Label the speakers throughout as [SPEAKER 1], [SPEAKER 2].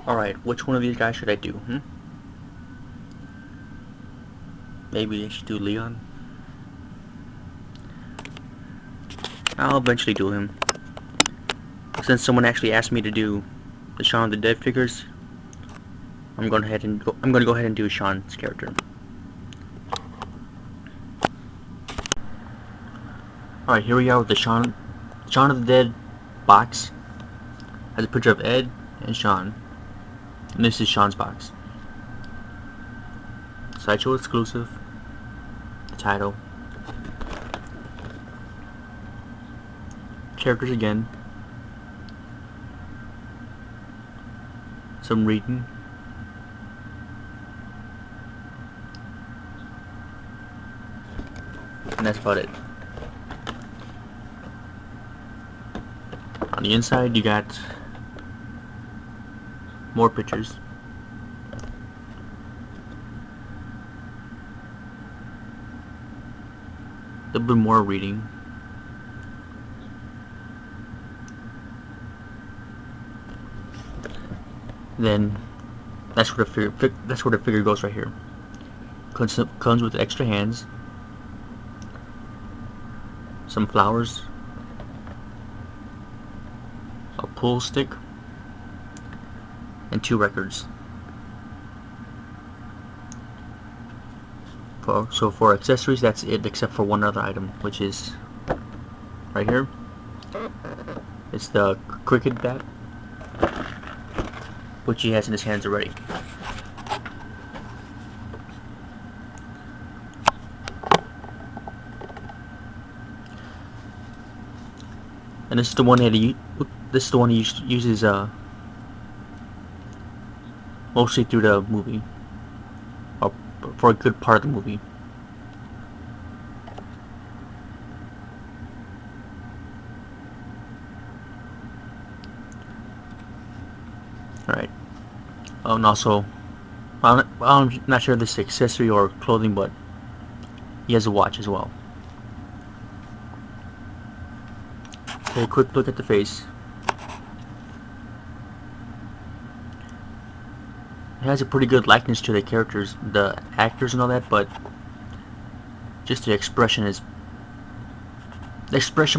[SPEAKER 1] Alright, which one of these guys should I do, Maybe I should do Leon. I'll eventually do him. Since someone actually asked me to do the Shaun of the Dead figures, I'm gonna go ahead and do Shaun's character. Alright, here we are with the Shaun of the Dead box. Has a picture of Ed and Shaun. And this is Shaun's box. Sideshow exclusive. The title. Characters again. Some reading. And that's about it. On the inside you got more pictures. A little bit more reading. Then that's where the figure goes right here. Comes with extra hands, some flowers, a pool stick, and 2 records. So for accessories, that's it, except for one other item, which is right here. It's the cricket bat, which he has in his hands already. And this is the one he uses mostly through the movie, or for a good part of the movie. Alright. Oh, and also, I'm not sure if this is accessory or clothing, but he has a watch as well. Okay, quick look at the face. It has a pretty good likeness to the characters, the actors and all that, but just the expression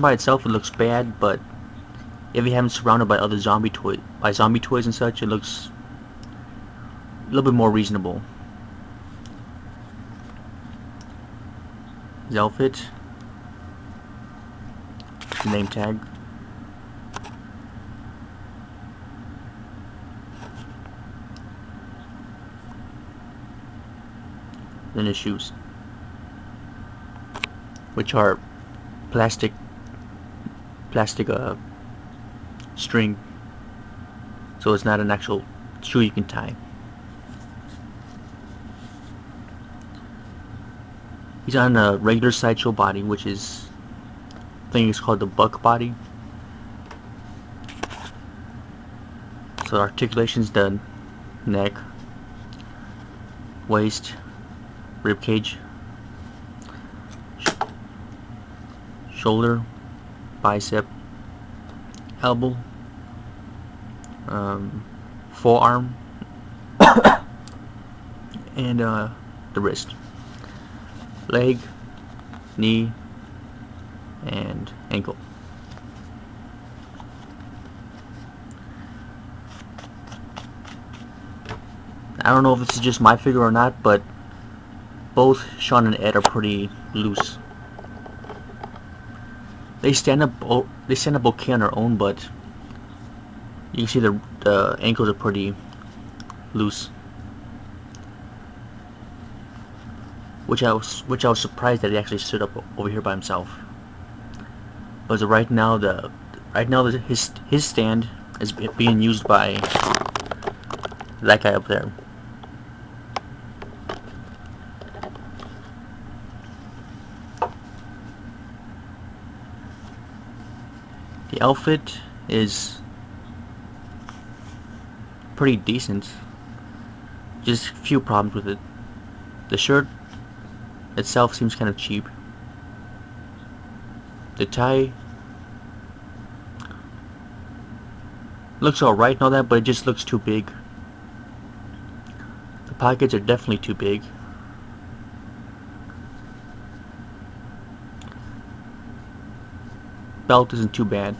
[SPEAKER 1] by itself, it looks bad, but if you haven't surrounded by other zombie toys and such, it looks a little bit more reasonable. His outfit, the name tag, then his shoes, which are plastic string, so it's not an actual shoe you can tie. He's on a regular Sideshow body, which is, I think it's called the buck body. So articulations, the neck, waist, rib cage, shoulder, bicep, elbow, forearm, and the wrist, leg, knee, and ankle. I don't know if this is just my figure or not, but both Shaun and Ed are pretty loose. They stand up okay on their own, but you can see the ankles are pretty loose. Which I was surprised that he actually stood up over here by himself. But as of right now, his stand is being used by that guy up there. The outfit is pretty decent. Just a few problems with it. The shirt itself seems kind of cheap. The tie looks alright and all that, but it just looks too big. The pockets are definitely too big. Belt isn't too bad.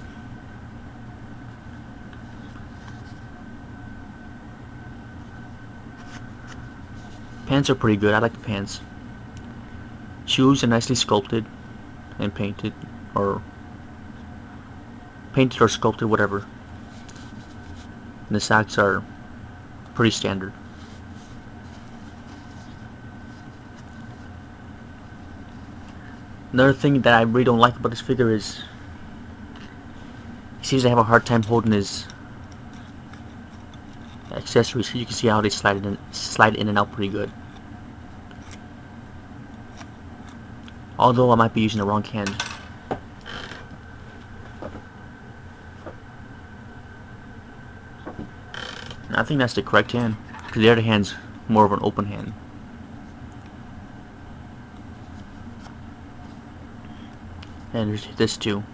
[SPEAKER 1] Pants are pretty good. I like the pants. Shoes are nicely sculpted and painted or sculpted, whatever. And the socks are pretty standard. Another thing that I really don't like about this figure is he seems to have a hard time holding his accessories. You can see how they slide in and out pretty good. Although I might be using the wrong hand. I think that's the correct hand, because the other hand's more of an open hand. And there's this too.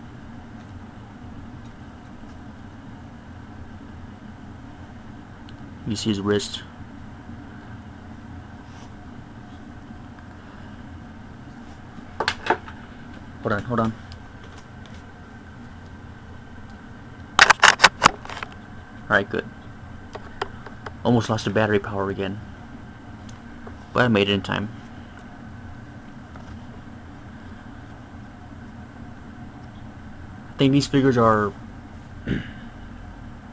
[SPEAKER 1] You see his wrist. Hold on. Alright, good. Almost lost the battery power again. But I made it in time. I think these figures are...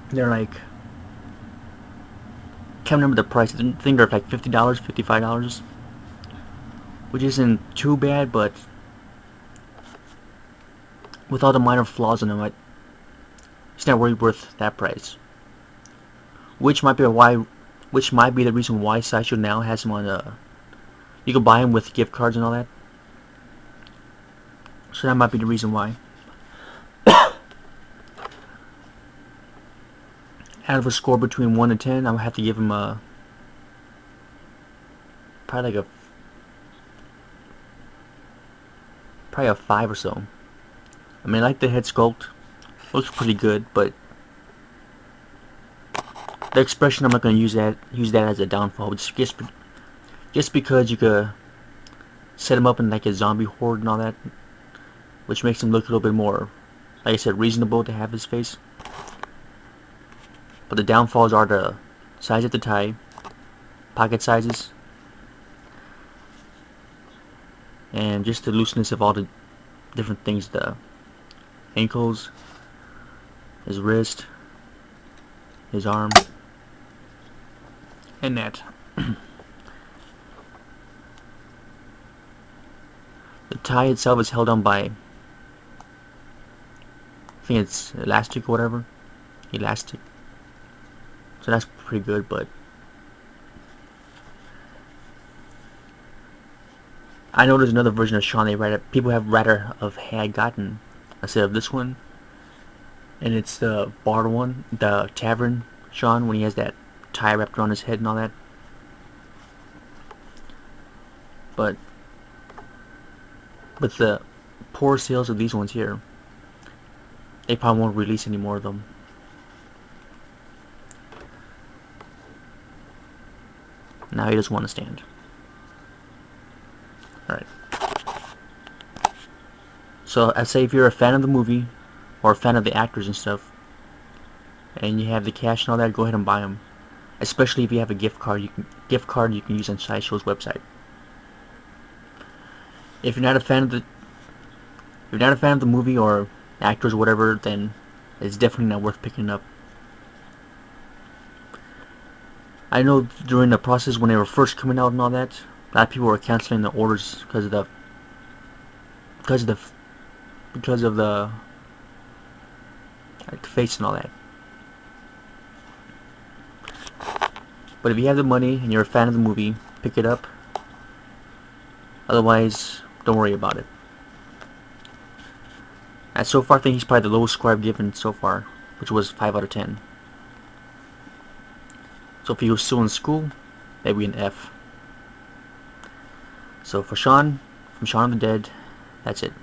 [SPEAKER 1] they're like... can't remember the price. I think they're like $50, $55. Which isn't too bad, but... with all the minor flaws in them, it's not really worth that price. Which might be the reason why Sideshow now has them on you can buy them with gift cards and all that. So that might be the reason why. Out of a score between 1 and 10, I would have to give him probably a 5 or so. I mean, I like the head sculpt. Looks pretty good, but the expression, I'm not going to use that as a downfall. Just because you could set him up in like a zombie horde and all that, which makes him look a little bit more, like I said, reasonable to have his face. But the downfalls are the size of the tie, pocket sizes, and just the looseness of all the different things, the ankles, his wrist, his arm, and that. The tie itself is held on by, I think it's elastic or whatever. Elastic. So that's pretty good, but I know there's another version of Shaun people have rather had gotten instead of this one, and it's the bar one, the tavern Shaun, when he has that tie wrapped around his head and all that. But with the poor sales of these ones here, they probably won't release any more of them. Now he doesn't want to stand. Alright. So I'd say if you're a fan of the movie, or a fan of the actors and stuff, and you have the cash and all that, go ahead and buy them. Especially if you have a gift card you can use on Sideshow's website. If you're not a fan of the movie or actors or whatever, then it's definitely not worth picking up. I know during the process when they were first coming out and all that, a lot of people were canceling the orders because of the face and all that. But if you have the money and you're a fan of the movie, pick it up. Otherwise, don't worry about it. And so far, I think he's probably the lowest score I've given so far, which was 5 out of 10. So if he was still in school, maybe an F. So for Shaun, from Shaun of the Dead, that's it.